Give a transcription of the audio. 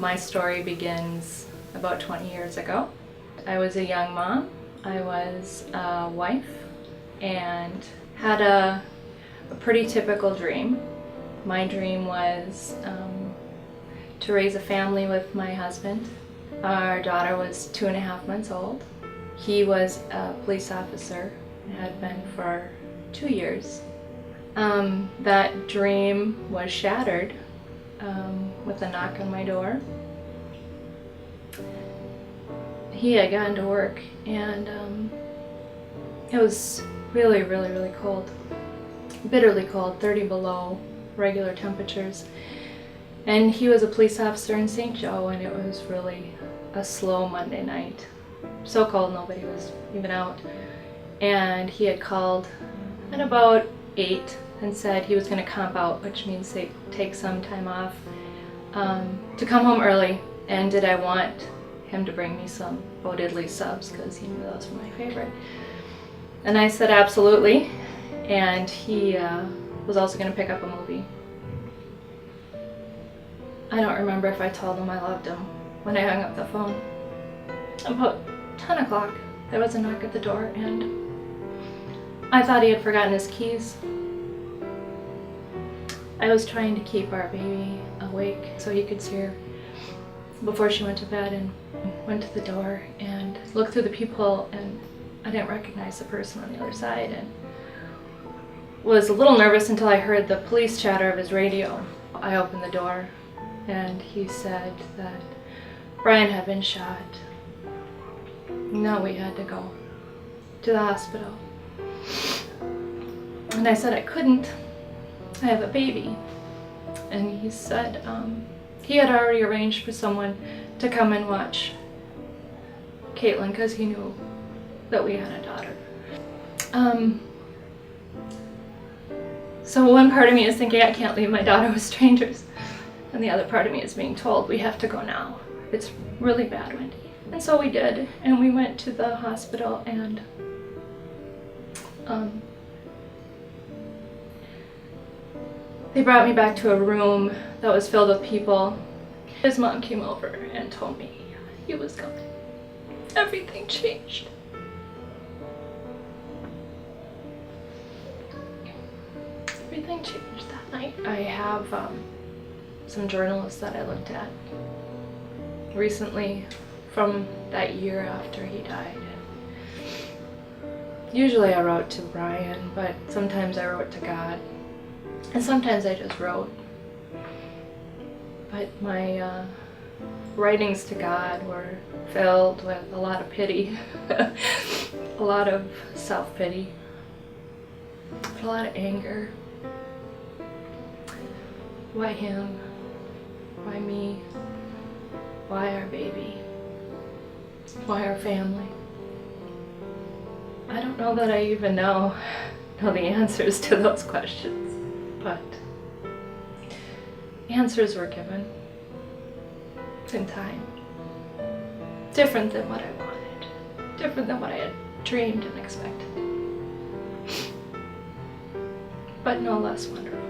My story begins about 20 years ago. I was a young mom. I was a wife and had a pretty typical dream. My dream was to raise a family with my husband. Our daughter was 2.5 months old. He was a police officer, had been for 2 years. That dream was shattered with a knock on my door. He had gone to work and it was really, really, really cold. Bitterly cold, 30 below regular temperatures. And he was a police officer in St. Joe, and it was really a slow Monday night. So cold, nobody was even out. And he had called at about 8 and said he was going to camp out, which means take some time off, to come home early. And did I want him to bring me some Bo Diddley subs, because he knew those were my favorite. And I said absolutely. And he was also going to pick up a movie. I don't remember if I told him I loved him when I hung up the phone. About 10 o'clock, there was a knock at the door, and I thought he had forgotten his keys. I was trying to keep our baby awake so he could see her before she went to bed, and went to the door and looked through the peephole, and I didn't recognize the person on the other side, and was a little nervous until I heard the police chatter of his radio. I opened the door and he said that Brian had been shot. No, we had to go to the hospital. And I said I couldn't. I have a baby. And he said he had already arranged for someone to come and watch Caitlin because he knew that we had a daughter. So one part of me is thinking I can't leave my daughter with strangers, and the other part of me is being told we have to go now. It's really bad, Wendy. And so we did, and we went to the hospital, and they brought me back to a room that was filled with people. His mom came over and told me he was coming. Everything changed. Everything changed that night. I have some journals that I looked at recently from that year after he died. Usually I wrote to Brian, but sometimes I wrote to God, and sometimes I just wrote. But my writings to God were filled with a lot of pity, a lot of self-pity, a lot of anger. Why him? Why me? Why our baby? Why our family? I don't know that I even know the answers to those questions, but answers were given in time. Different than what I wanted, different than what I had dreamed and expected, but no less wonderful.